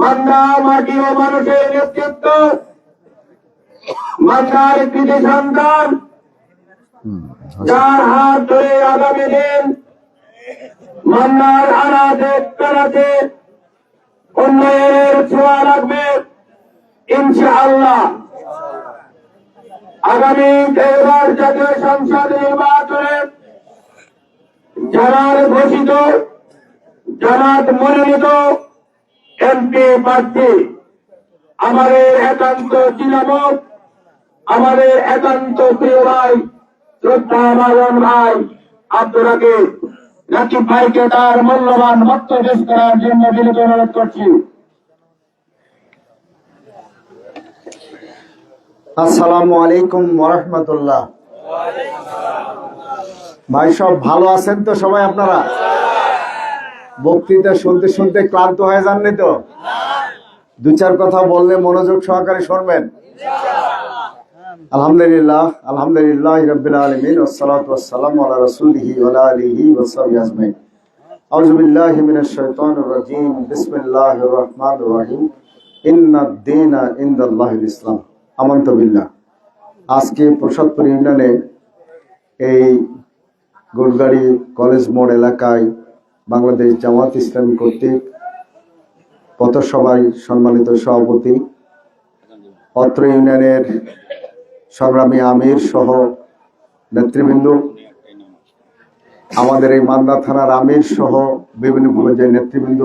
মান্না মাটি ও মানুষের নেতৃত্ব, মান্নার কৃতি সন্তান, যার হাত ধরে আগামী দিন মান্নার আনাতে পেরাতে উন্নয়নের ছোঁয়া লাগবে ইনশাআল্লাহ। আগামী 13 জাতীয় সংসদ নির্বাচনে জামাত ঘোষিত, জামাত মনোনীত এমপি প্রার্থী আমাদের একান্ত চিনামত, আমাদের একান্ত প্রিয় ভাই শ্রদ্ধা মাজন ভাই আব্দুর রাকিব ভাইকে তার মূল্যবান বক্তব্য পেশ করার জন্য বিনীত অনুরোধ করছি। আসসালামু আলাইকুম ওয়া রাহমাতুল্লাহ। ভাই সব ভালো আছেন তো সবাই? আপনারা বক্তৃতা শুনতে শুনতে ক্লান্ত হয়ে যাননি তো? দু চার কথা বললে মনোযোগ সহকারে শুনবেন। আলহামদুলিল্লাহ, আলহামদুলিল্লাহি রাব্বিল আলামিন, ওয়াসসালাতু ওয়াসসালামু আলা রাসূলিহি ওয়া আলা আলিহি ওয়া সাহবিহি আজমাইন। আউযু বিল্লাহি মিনাশ শাইতানির রাজীম। বিসমিল্লাহির রহমানির রহিম। ইন্নাদ-দীনা ইনদাল্লাহিল ইসলাম। আমানতু বিল্লাহ। আজকে প্রসাদপুর ইউনিয়নে এই গোলগাড়ি কলেজ মোড় এলাকায় বাংলাদেশ জামাত ইসলামী কর্তৃক পথসভায় সম্মানিত সভাপতি, অত্র ইউনিয়নের সংগ্রামী আমির সহ নেতৃবৃন্দ, আমাদের এই মান্দা থানার আমির সহ বিভিন্ন পর্যায়ের নেতৃবৃন্দ,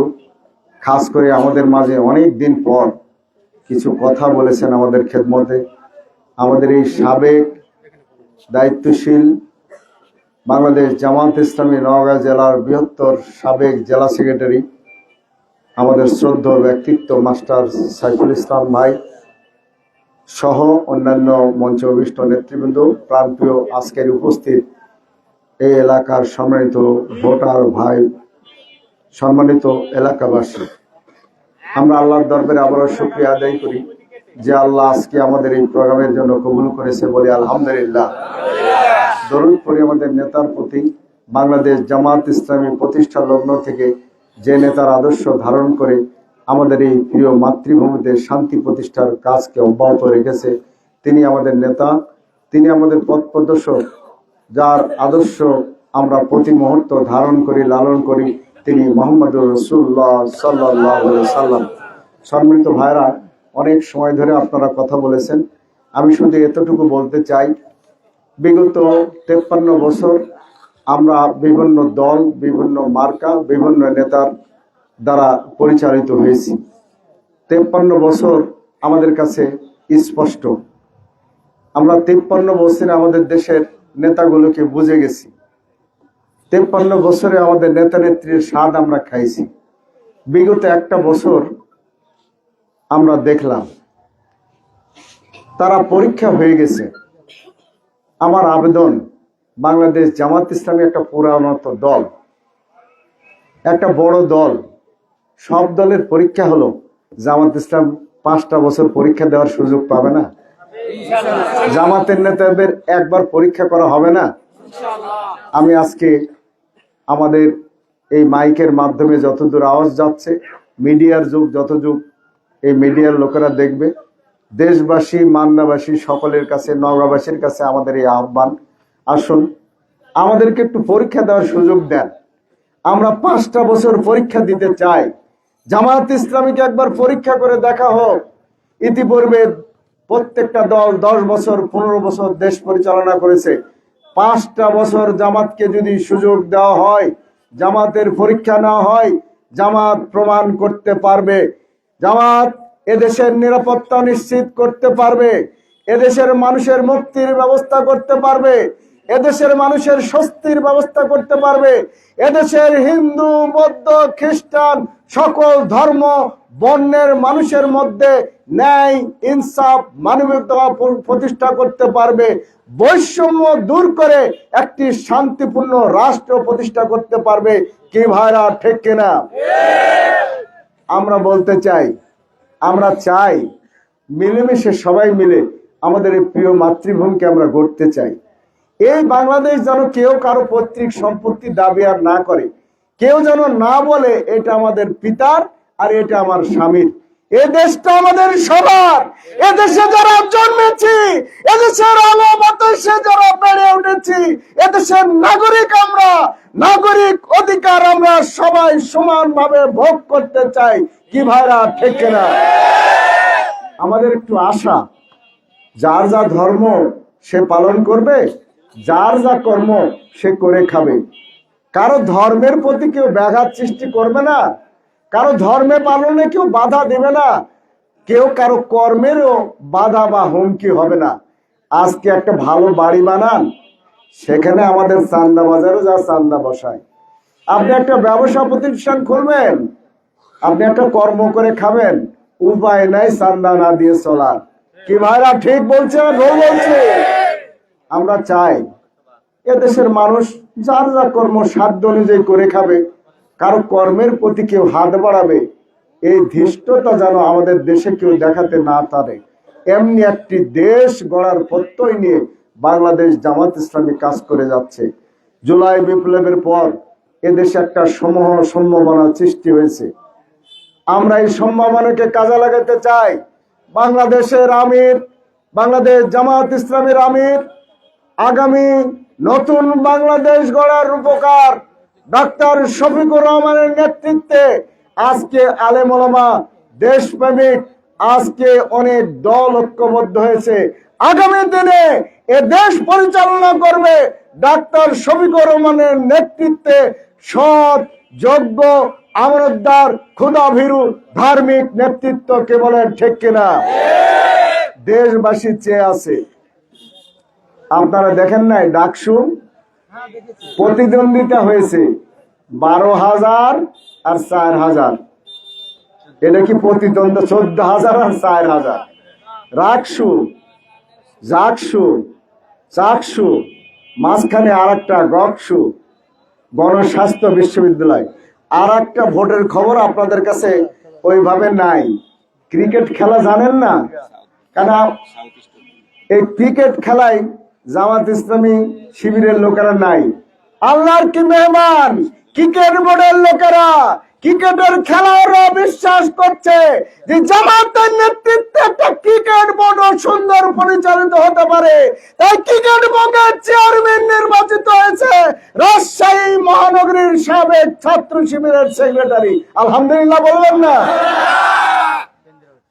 খাস করে আমাদের মাঝে অনেক দিন পর কিছু কথা বলেছেন আমাদের খেদমতে আমাদের এই সাবেক দায়িত্বশীল বাংলাদেশ জামাত ইসলামী নওগাঁ জেলার বৃহত্তর সাবেক জেলা সেক্রেটারি, আমাদের শ্রদ্ধেয় ব্যক্তিত্ব মাস্টার সাইফুল ইসলাম ভাই সহ অন্যান্য মঞ্চ অভিষ্ট নেতৃবৃন্দ, প্রাণপ্রিয় আজকের উপস্থিত এই এলাকার সম্মানিত ভোটার ভাই, সম্মানিত এলাকাবাসী, আমরা আল্লাহর দরবারে আবারও শুকরিয়া আদায় করি যে আল্লাহ আজকে আমাদের এই প্রোগ্রামের জন্য কবুল করেছে বলে আলহামদুলিল্লাহ। দরুদ পড়ি আমাদের নেতার প্রতি। বাংলাদেশ জামাত ইসলামী প্রতিষ্ঠা লগ্ন থেকে যে নেতার আদর্শ ধারণ করে আমাদের এই প্রিয় মাতৃভূমিতে শান্তি প্রতিষ্ঠার কাজকে অব্যাহত রেখেছে, তিনি আমাদের নেতা, তিনি আমাদের পথ প্রদর্শক, যার আদর্শ আমরা প্রতি মুহূর্ত ধারণ করি, লালন করি, তিনি মুহাম্মদুর রাসূলুল্লাহ সাল্লাল্লাহু আলাইহি সাল্লাম। সম্মানিত ভাইরা, অনেক সময় ধরে আপনারা কথা বলেছেন, আমি শুধু এতটুকু বলতে চাই, বিগত 53 বছর আমরা বিভিন্ন দল, বিভিন্ন মার্কা, বিভিন্ন নেতার দ্বারা পরিচালিত হয়েছি। 53 বছর আমাদের কাছে স্পষ্ট। আমরা 53 বছরে আমাদের দেশের নেতাগুলোকে বুঝে গেছি। 53 বছরে আমাদের নেতা নেত্রীর স্বাদ আমরা খাইছি। বিগত একটা বছর আমরা দেখলাম তারা পরীক্ষা হয়ে গেছে। আমার আবেদন, বাংলাদেশ জামাত ইসলামী একটা পুরানত দল, একটা বড় দল, সব দলের পরীক্ষা হলো। জামাত ইসলাম 5টা বছর পরীক্ষা দেওয়ার সুযোগ পাবে না? জামাতের নেতাদের একবার পরীক্ষা করা হবে না? আমি আজকে আমাদের এই মাইকের মাধ্যমে যতদূর আওয়াজ যাচ্ছে, মিডিয়ার যুগ, যত যুগ এই মিডিয়ার লোকেরা দেখবে, দেশবাসী, মান্নাবাসী সকলের কাছে, নওগাঁবাসীর কাছে আমাদের এই আহ্বান, আসুন আমাদেরকে একটু পরীক্ষা দেওয়ার সুযোগ দেন। আমরা 5টা বছর পরীক্ষা দিতে চাই। জামাত ইসলামীকে একবার পরীক্ষা করে দেখা হোক। ইতিপূর্বে প্রত্যেকটা দল 10 বছর, 15 বছর দেশ পরিচালনা করেছে। 5টা বছর জামাতকে যদি সুযোগ দেওয়া হয়, জামাতের পরীক্ষা নেওয়া হয়, জামাত প্রমাণ করতে পারবে, জামাত এদেশের নিরাপত্তা নিশ্চিত করতে পারবে, এদেশের মানুষের মুক্তির ব্যবস্থা করতে পারবে, এদেশের মানুষের স্বস্তির ব্যবস্থা করতে পারবে, এদেশের হিন্দু, বৌদ্ধ, খ্রিস্টান সকল ধর্ম বর্ণের মানুষের মধ্যে ন্যায়, ইনসাফ, মানবিকতা প্রতিষ্ঠা করতে পারবে, বৈষম্য দূর করে একটি শান্তিপূর্ণ রাষ্ট্র প্রতিষ্ঠা করতে পারবে। কি ভাইরা, ঠিক কিনা? আমরা বলতে চাই, আমরা চাই মিলেমিশে সবাই মিলে আমাদের এই প্রিয় মাতৃভূমিকে আমরা গড়তে চাই। এই বাংলাদেশ যেন কেউ কারো পৈতৃক সম্পত্তি দাবি আর না করে, কেউ যেন না বলে এটা আমাদের পিতার আর এটা আমার স্বামীর। এ দেশটা আমাদের সবার। এদেশে যারা জন্মেছি, এদেশের আলো বাতাসে যারা বেড়ে উঠেছি, এদেশের নাগরিক আমরা, নাগরিক অধিকার আমরা সবাই সমানভাবে ভোগ করতে চাই। কি ভাইরা, ঠিক কিনা? আমাদের একটু আশা, যার যা ধর্ম সে পালন করবে, যার যা কর্ম সে করে খাবে। কারো ধর্মের প্রতি কেউ ব্যাঘাত সৃষ্টি করবে না, কারো ধর্মে পালনে কেউ বাধা দেবে না, কেউ কারো কর্মেরও বাধা বা হুমকি হবে না। আজকে একটা ভালো বাড়ি বানান, সেখানে আমাদের চান্দা বাজারে যা চান্দা বসায়। আপনি একটা ব্যবসা প্রতিষ্ঠান খুলবেন, আপনি একটা কর্ম করে খাবেন, উপায় নাই চান্দা না দিয়ে চলার। কি ভাইরা, ঠিক বলছে না ভুল বলছে? আমরা চাই এদেশের মানুষ যার যা কর্ম সাধ্য অনুযায়ী করে খাবে, কারো কর্মের প্রতি কেউ হাত বাড়াবে এই ধৃষ্টতা যেন আমাদের দেশে কেউ দেখাতে না পারে। এমনি একটি দেশ গড়ার প্রত্যয় নিয়ে বাংলাদেশ জামাত ইসলামী কাজ করে যাচ্ছে। জুলাই বিপ্লবের পর এদেশে একটা সম্ভাবনা সৃষ্টি হয়েছে। আমরা এই সম্ভাবনাকে কাজে লাগাতে চাই। বাংলাদেশের আমির, বাংলাদেশ জামাত ইসলামীর আমির, আগামী নতুন বাংলাদেশ গড়ার রূপকার ডাক্তার শফিকুর রহমানের নেতৃত্বে আজকে আলেম ওলামা, দেশপ্রেমিক, আজকে অনেক দল ঐক্যবদ্ধ হয়েছে। আগামী দিনে এ দেশ পরিচালনা করবে ডাক্তার শফিকুর রহমানের নেতৃত্বে সৎ, যোগ্য, আমানতদার, ক্ষুধাভীরু ধার্মিক নেতৃত্ব। কে বলেন ঠিক কিনা? দেশবাসী চেয়ে আছে। আপনারা দেখেন নাই ডাকসু প্রতিদ্বন্দ্বিতা হয়েছে 12,000 আর 4,000। এটা কি প্রতিদ্বন্দ্ব? 14,000 আর 4,000। রাকসু, জাকসু, চাকসু, মাঝখানে আর একটা গকসু, গণস্বাস্থ্য বিশ্ববিদ্যালয়। আর একটা ভোটের খবর আপনাদের কাছে ওইভাবে নাই। ক্রিকেট খেলা জানেন না? কেন এই ক্রিকেট খেলায় জামাত ইসলামী শিবিরের লোকেরা নাই। আল্লাহর কি মেহমান, ক্রিকেট বোর্ডের লোকেরা ক্রিকেটের খেলারও বিশ্বাস করছে যে জামাতের নেতৃত্বে একটা ক্রিকেট বোর্ডও সুন্দর পরিচালিত হতে পারে। তাই ক্রিকেট বোর্ডের চেয়ারম্যান নির্বাচিত হয়েছে রাজশাহী মহানগরীর সাবেক ছাত্র শিবিরের সেক্রেটারি। আলহামদুলিল্লাহ বললেন না?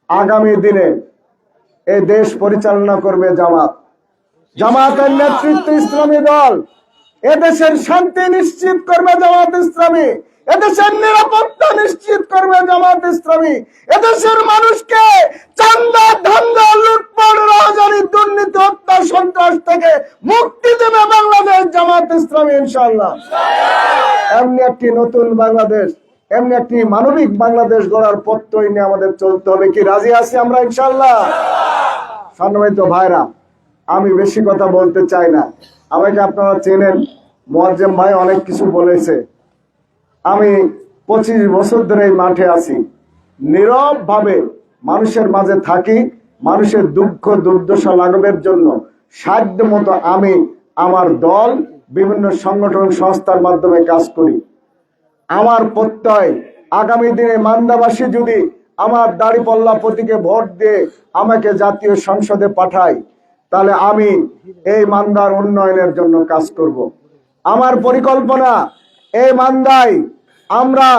আগামী দিনে এই দেশ পরিচালনা করবে জামাত। জামাতের নেতৃত্বে ইসলামী দল এদেশের শান্তি নিশ্চিত করবে জামাত ইসলামী, এদেশের নিরাপত্তা নিশ্চিত করবে জামাত ইসলামী, এদেশের মানুষকে চান্দা, ধান্দা, লুটপাট, রাজধানী, দুর্নীতি, হত্যা, সন্ত্রাস থেকে মুক্তি দেবে বাংলাদেশ জামাত ইসলামী ইনশাআল্লাহ। এমনি একটি নতুন বাংলাদেশ, এমনি একটি মানবিক বাংলাদেশ গড়ার প্রত্যয় নিয়ে আমাদের চলতে হবে। কি রাজি আছি আমরা ইনশাআল্লাহ? সম্মানিত ভাইরা, আমি বেশি কথা বলতে চাই না। আমাকে আপনারা চেনেন, মোয়াজ্জেম ভাই অনেক কিছু বলেছে। আমি 25 বছর ধরে এই মাঠে আছি, নীরব ভাবে মানুষের মাঝে থাকি, মানুষের দুঃখ দুর্দশা লাঘবের জন্য সাধ্য মতো আমি, আমার দল, বিভিন্ন সংগঠন সংস্থার মাধ্যমে কাজ করি। আমার প্রত্যয় আগামী দিনে মান্দাবাসী যদি আমার দাড়িপাল্লা প্রতীকে ভোট দিয়ে আমাকে জাতীয় সংসদে পাঠায়, তাহলে আমি এই মান্দার উন্নয়নের জন্য কাজ করব। আমার পরিকল্পনা, এই মান্দায় আমরা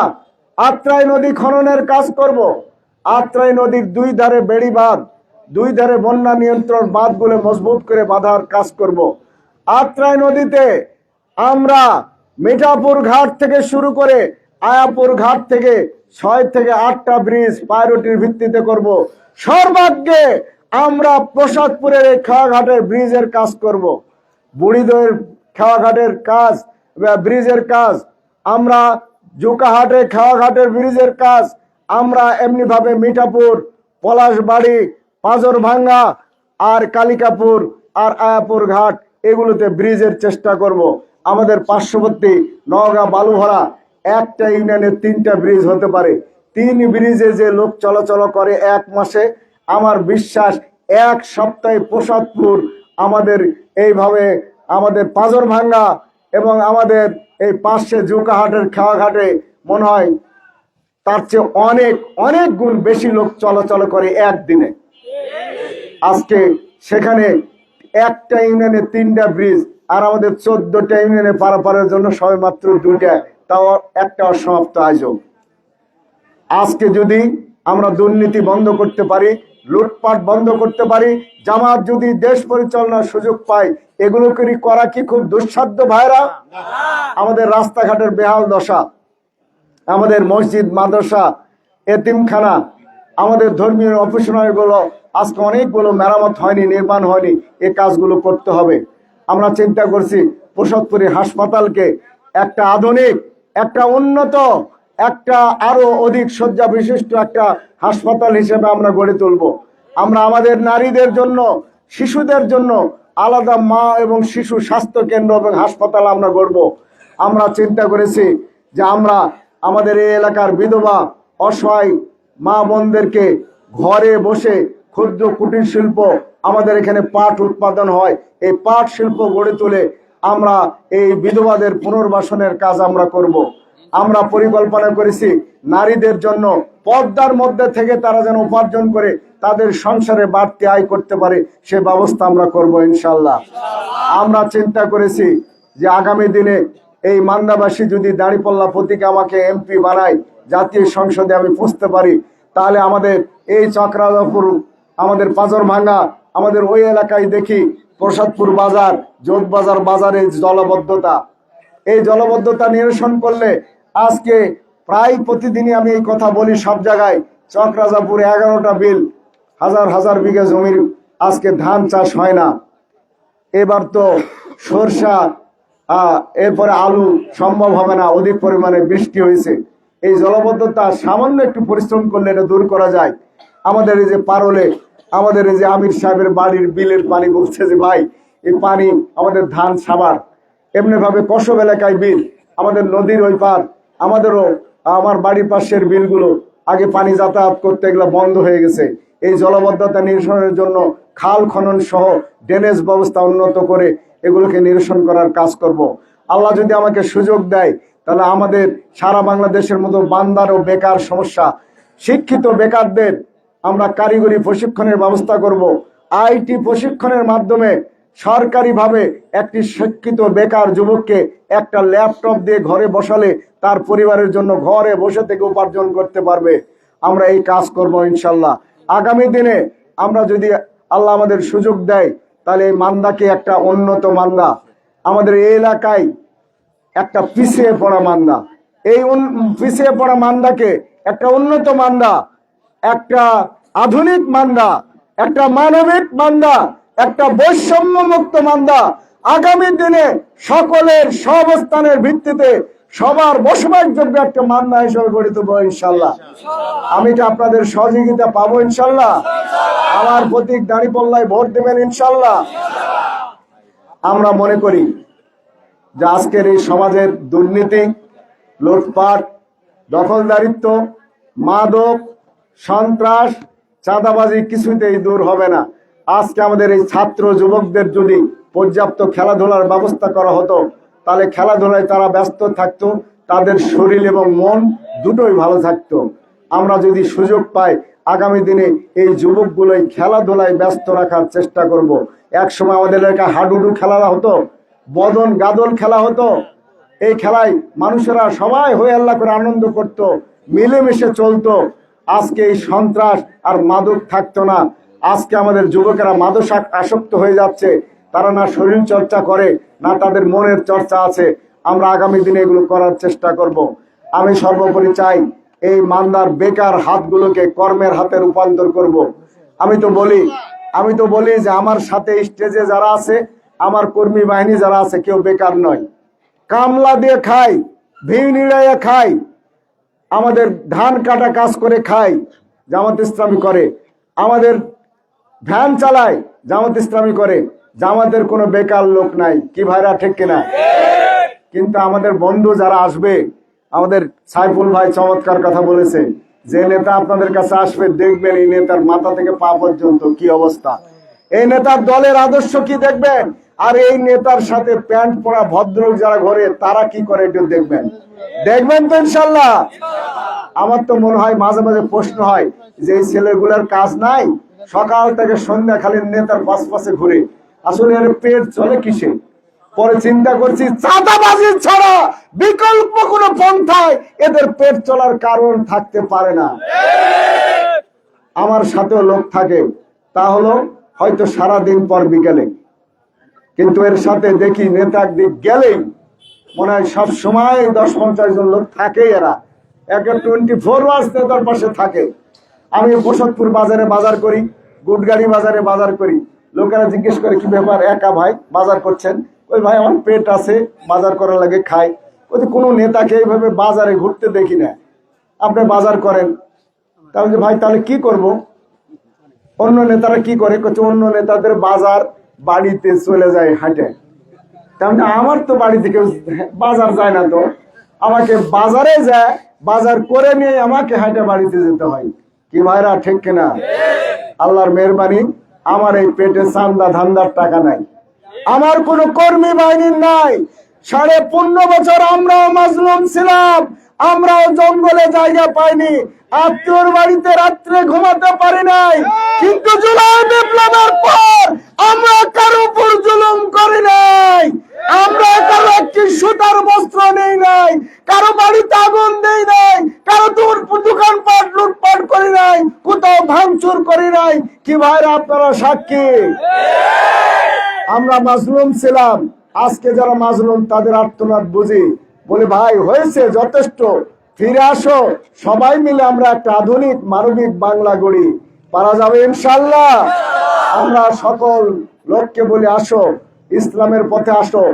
আত্রাই নদী খননের কাজ করব। আত্রাই নদীর দুই ধারে বেড়িবাঁধ, দুই ধারে বন্যা নিয়ন্ত্রণ বাঁধগুলো মজবুত করে বাঁধার কাজ করব। আত্রাই নদীতে আমরা মিঠাপুর ঘাট থেকে শুরু করে আয়াপুর ঘাট থেকে 6 থেকে 8টা ব্রিজ প্রায়োরিটির ভিত্তিতে করব। সর্বাগ্যে আমরা প্রসাদপুরের এই খেয়াঘাটের ব্রিজের কাজ করব। বুড়িদহের খেয়াঘাটের কাজ, ব্রিজের কাজ, আমরা জুকাহাটে খেয়াঘাটের ব্রিজের কাজ, আমরা এমনি ভাবে মিঠাপুর, পলাশবাড়ি, পাঁজরভাঙ্গা আর কালিকাপুর আর আয়াপুর ঘাট এগুলোতে ব্রিজের চেষ্টা করব। আমাদের পার্শ্ববর্তী নওগাঁ বালুভরা একটা ইউনিয়নে 3টা ব্রিজ হতে পারে। 3 ব্রিজে যে লোক চলাচল করে 1 মাসে, আমার বিশ্বাস 1 সপ্তাহে প্রসাদপুর, আমাদের এইভাবে আমাদের পাঁজরভাঙ্গা এবং আমাদের এই পাশে জুকাহাটের খেয়াঘাটে মনে হয় তার চেয়ে অনেক অনেক গুণ বেশি লোক চলাচল করে একদিনে। আজকে সেখানে একটা ইউনিয়নে 3টা ব্রিজ, আর আমাদের 14টা ইউনিয়নে পারাপারের জন্য সবে মাত্র 2টা, তাও একটা অসমাপ্ত আয়োজন। আজকে যদি আমরা দুর্নীতি বন্ধ করতে পারি, লুটপাট বন্ধ করতে পারি, জামাত যদি দেশ পরিচালনার সুযোগ পায়, এগুলো করা কি খুব দুঃসাধ্য ভাইরা? আমাদের রাস্তাঘাটের বেহাল দশা, আমাদের মসজিদ মাদ্রাসা এতিমখানা, আমাদের ধর্মীয় অফিসারগুলো আজকে অনেকগুলো মেরামত হয়নি, নির্মাণ হয়নি, এই কাজগুলো করতে হবে। আমরা চিন্তা করছি প্রসাদপুরি হাসপাতালকে একটা আধুনিক, একটা উন্নত, একটা আরো অধিক শয্যা বিশিষ্ট একটা হাসপাতাল হিসেবে আমরা গড়ে তুলব। আমরা আমাদের নারীদের জন্য, শিশুদের জন্য আলাদা মা এবং শিশু স্বাস্থ্য কেন্দ্র এবং হাসপাতাল আমরা গড়ব। আমরা চিন্তা করেছি যে আমরা আমাদের এই এলাকার বিধবা অসহায় মা বোনদেরকে ঘরে বসে ক্ষুদ্র কুটির শিল্প, আমাদের এখানে পাট উৎপাদন হয়, এই পাট শিল্প গড়ে তুলে আমরা এই বিধবাদের পুনর্বাসনের কাজ আমরা করব। আমরা পরিকল্পনা করেছি নারীদের জন্য পর্দার মধ্যে থেকে তারা যেন উপার্জন করে তাদের সংসারে বাড়তি আয় করতে পারে, সে ব্যবস্থা আমরা করব ইনশাল্লাহ। আমরা চিন্তা করেছি যে আগামী দিনে এই মান্দাবাসী যদি দাঁড়িপাল্লা প্রতীকে আমাকে এমপি বানায়, জাতীয় সংসদে আমি পৌঁছতে পারি, তাহলে আমাদের এই চক্রাজাপুর, আমাদের পাঁচরভাঙ্গা, আমাদের ওই এলাকায় দেখি প্রসাদপুর বাজার, যোগ বাজার বাজারে জলবদ্ধতা, এই জলবদ্ধতা নিরসন করলে আজকে প্রায় প্রতিদিনই আমি এই কথা বলি সব জায়গায়, চকরাজাপুরে 11টা বিল, হাজার হাজার বিঘা জমির আজকে ধান চাষ হয় না। এবার তো সরষা, এরপরে আলু সম্ভব হবে না, অধিক পরিমাণে বৃষ্টি হয়েছে। এই জলবদ্ধতা সামান্য একটু পরিশ্রম করলে এটা দূর করা যায়। আমাদের এই যে পারলে, আমাদের এই যে আমির সাহেবের বাড়ির বিলের পানি বলছে যে ভাই এই পানি আমাদের ধান সাবার, এমনি ভাবে কসব এলাকায় বিল, আমাদের নদীর ওই পার, আমাদেরও আমার বাড়ির পাশের বিলগুলো আগে পানি যাতায়াত করতে এগুলো বন্ধ হয়ে গেছে। এই জলবদ্ধতা নিরসনের জন্য খাল খনন সহ ড্রেনেজ ব্যবস্থা উন্নত করে এগুলোকে নিরসন করার কাজ করব। আল্লাহ যদি আমাকে সুযোগ দেয়, তাহলে আমাদের সারা বাংলাদেশের মতো বান্দার ও বেকার সমস্যা, শিক্ষিত বেকারদের আমরা কারিগরি প্রশিক্ষণের ব্যবস্থা করব। আইটি প্রশিক্ষণের মাধ্যমে সরকারিভাবে একটি শিক্ষিত বেকার যুবককে একটা ল্যাপটপ দিয়ে ঘরে বসালে তার পরিবারের জন্য ঘরে বসে থেকে উপার্জন করতে পারবে। আমরা এই কাজ করব ইনশাল্লাহ। আগামী দিনে আমরা যদি আল্লাহ আমাদের সুযোগ দেয়, তাহলে এই মান্দাকে একটা উন্নত মান্দা, আমাদের এই এলাকায় একটা পিছিয়ে পড়া মান্দা, এই পিছিয়ে পড়া মান্দাকে একটা উন্নত মান্দা, একটা আধুনিক মান্দা, একটা মানবিক মান্দা, একটা বৈষম্য মুক্ত মান্দা, আগামী দিনে সকলের সহাবস্থানের ভিত্তিতে সবার বসবাসযোগ্য একটা মান্দা হিসেবে গড়ে তুলব ইনশাল্লাহ। আমি কি আপনাদের সহযোগিতা পাবো ইনশাল্লাহ? আমার প্রতীক দাঁড়িপাল্লায় ভোট দেবেন ইনশাল্লাহ। আমরা মনে করি যে আজকের এই সমাজের দুর্নীতি, লুটপাট, দখলদারিত্ব, মাদক, সন্ত্রাস, চাঁদাবাজি কিছুতেই দূর হবে না। আজকে আমাদের এই ছাত্র যুবকদের যদি পর্যাপ্ত খেলাধুলার ব্যবস্থা করা হতো, তাহলে খেলাধুলায় তারা ব্যস্ত থাকতো, তাদের শরীর এবং মন দুটোই ভালো থাকতো। আমরা যদি সুযোগ পাই, আগামী দিনে এই যুবকগুলোই খেলাধুলায় ব্যস্ত রাখার চেষ্টা করব। এক সময় আমাদের এলাকায় হাডুডু খেলা হতো, বদন গাদল খেলা হতো। এই খেলায় মানুষেরা সবাই হয়ে আল্লাহ করে আনন্দ করত, মিলেমিশে চলতো। আজকে এই সন্ত্রাস আর মাদক থাকতো না। আজকে আমাদের যুবকেরা মাদক আসক্ত হয়ে যাচ্ছে, তারা না শরীর চর্চা করে, না তাদের মনের চর্চা আছে। আমরা আগামী দিনে এগুলো করার চেষ্টা করব। আমি সর্বোপরি চাই এই মান্দার বেকার হাতগুলোকে কর্মের হাতে রূপান্তর করব। আমি তো বলি যে আমার সাথে স্টেজে যারা আছে, আমার কর্মী বাহিনী যারা আছে, কেউ বেকার নয়। কামলা দিয়ে খাই, ভিড় নিড়াইয়া খাই, আমাদের ধান কাটা কাজ করে খাই, জামাত ইসলামী করে। আমাদের ভ্যান চালায়, জামাত ইসলামী করে। জামাতের কোনো বেকার লোক নাই, কি ভাইরা ঠিক কিনা? কিন্তু আমাদের বন্ধু যারা আসবে, আমাদের সাইফুল ভাই চমৎকার কথা বলেছে, যে নেতা আপনাদের কাছে আসবে দেখবেন এই নেতার মাথা থেকে পা পর্যন্ত কি অবস্থা, এই নেতার দলের আদর্শ কি দেখবেন। আর এই নেতার সাথে প্যান্ট পরা ভদ্রলোক যারা ঘরে তারা কি করে একটু দেখবেন তো ইনশাল্লাহ। আমার তো মনে হয় মাঝে মাঝে প্রশ্ন হয় যে এই ছেলেগুলার কাজ নাই, সকাল থেকে সন্ধ্যা খালি নেতার পাশে ঘুরে, আসলে এর পেট চলে কিসে? পরে চিন্তা করছি চাঁদাবাজি ছাড়া বিকল্প কোনো পন্থায় এদের পেট চলার কারণ থাকতে পারে না। আমার সাথেও লোক থাকে, তা হলো হয়তো সারাদিন পর বিকেলে, কিন্তু এর সাথে দেখি নেতা একদিক গেলেই মনে হয় সব সময় 10-50 জন লোক থাকে, এরা একটা 24 আওয়ার্স নেতার পাশে থাকে। আমি বসতপুর বাজারে বাজার করি, গুটগাড়ি বাজারে বাজার করি, লোকেরা জিজ্ঞেস করে কি ব্যাপার একা ভাই বাজার করছেন? ওই ভাই আমার পেট আছে, বাজার করার লাগে খাই। ওই কোনো নেতাকে এইভাবে বাজারে ঘুরতে দেখি না। আপনি বাজার করেন, তাহলে ভাই তাহলে কি করব? অন্য নেতারা কি করে? অন্য নেতাদের বাজার বাড়িতে চলে যায় হাঁটে, তাহলে আমার তো বাড়ি থেকে বাজার যায় না, তো আমাকে বাজারে যায় বাজার করে নিয়ে আমাকে হাঁটে বাড়িতে যেতে হয়। কি ভাইরা ঠিক কিনা? আল্লাহর মেহরবানি, আমার এই পেটে চান্দা ধান্দার টাকা নাই, আমার কোনো কর্মী বাহিনী নাই। 15.5 বছর আমরাও মাজলুম ছিলাম, আমরাও জঙ্গলে জায়গা পাইনি, আত্মীয়র বাড়িতে রাত্রে ঘুমাতে পারি নাই, কিন্তু জুলাই বিপ্লবের পর আমরা কারো উপর জুলুম করি নাই, আমরা কারো একটি সুতার বস্ত্র নেই নাই, কারো বাড়িতে আগুন দেই নাই, কারো দোকানপাট লুটপাট করি নাই, কোথাও ভাঙচুর করি নাই। কি ভাইরা আপনারা সাক্ষী? আমরা মাজলুম ছিলাম, আজকে যারা মাজলুম তাদের আর্তনাদ বুঝি, বলে ভাই হয়েছে যথেষ্ট, ফিরে আসো, সবাই মিলে আমরা একটা আধুনিক মানবিক বাংলা গড়ি। পারা যাবে ইনশাল্লাহ। আমরা সকল লোককে বলি আসো, ইসলামের পথে আসো।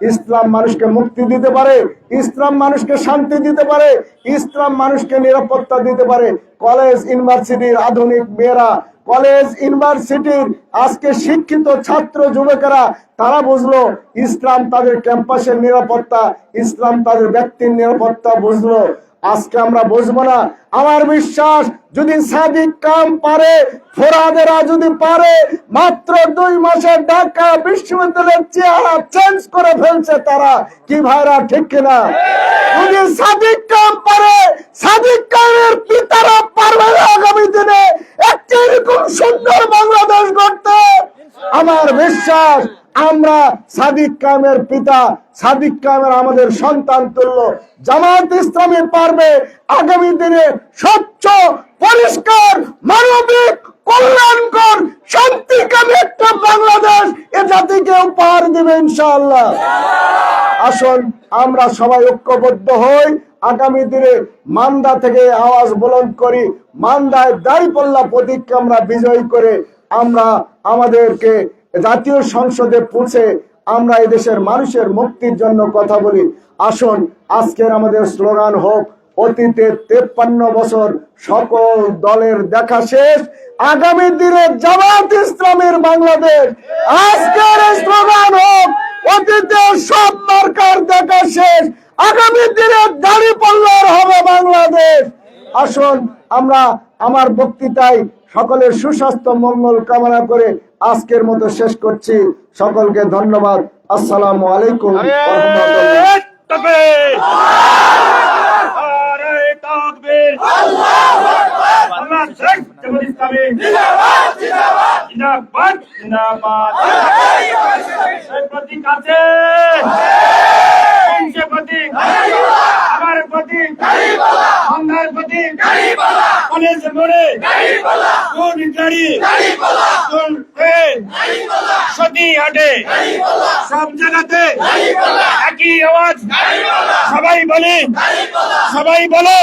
ইসলাম মানুষকে মুক্তি দিতে পারে, ইসলাম মানুষকে শান্তি দিতে পারে, ইসলাম মানুষকে নিরাপত্তা দিতে পারে। কলেজ ইউনিভার্সিটির আধুনিক মেয়েরা, কলেজ ইউনিভার্সিটির আজকে শিক্ষিত ছাত্র যুবকেরা তারা বুঝলো ইসলাম তাদের ক্যাম্পাসের নিরাপত্তা, ইসলাম তাদের ব্যক্তির নিরাপত্তা বুঝলো। আজকে আমরা বুঝবো না। আমার বিশ্বাস যদি সাদিক কাম পারে, ফোরাদেরা যদি পারে, মাত্র 2 মাসে ঢাকা বিশ্ববিদ্যালয়ের চেহারা চেঞ্জ করে ফেলছে তারা। কি ভাইরা ঠিক কিনা? যদি সাদিক কাম পারে, সাদিক কামের পিতারা পারবে না আগামী দিনে একটা এরকম সুন্দর বাংলাদেশ গড়তে। আমার বিশ্বাস আমরা সাদিক কামের পিতা, সাদিক কামের আমাদের সন্তান তুল্য জামাত ইসলামী পারবে আগামী দিনে স্বচ্ছ, পরিষ্কার, মানবিক, কল্যাণকর, শান্তিকামী একটা বাংলাদেশ এ জাতিকে উপহার দেবে ইনশাআল্লাহ। আসুন আমরা সবাই ঐক্যবদ্ধ হই, আগামী দিনে মান্দা থেকে আওয়াজ বুলন্দ করি, মান্দায় দাঁড়িপাল্লা প্রতীককে আমরা বিজয়ী করে আমরা আমাদেরকে জাতীয় সংসদে পৌঁছে আমরা এই দেশের মানুষের মুক্তির জন্য কথা বলি। আসুন আজকের আমাদের স্লোগান হোক, অতীতের 53 বছর সকল দলের দেখা শেষ, আগামী দিনে জামাত ইসলামের বাংলাদেশ। আজকের স্লোগান হোক, অতীতের সব মার্কার দেখা শেষ, আগামী দিনে দাঁড়িপাল্লার হবে বাংলাদেশ। আসুন আমরা আমার বক্তৃতায় সকলের সুস্বাস্থ্য মঙ্গল কামনা করে আজকের মতো শেষ করছি। সকলকে ধন্যবাদ। আসসালামু আলাইকুম ওয়া সব জায়গাতে একই আওয়াজ, সবাই বলি, সবাই বলো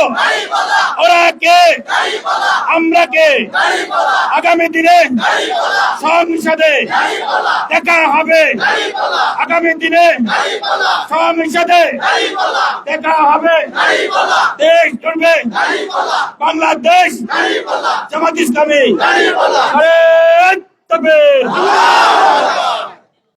ওরা কে, আমরা কে। আগামী দিনে সংসদে দেখা হবে, আগামী দিনে সংসদে দেখা হবে। দেশ গড়বে বাংলাদেশ, জামাত ইসলামী।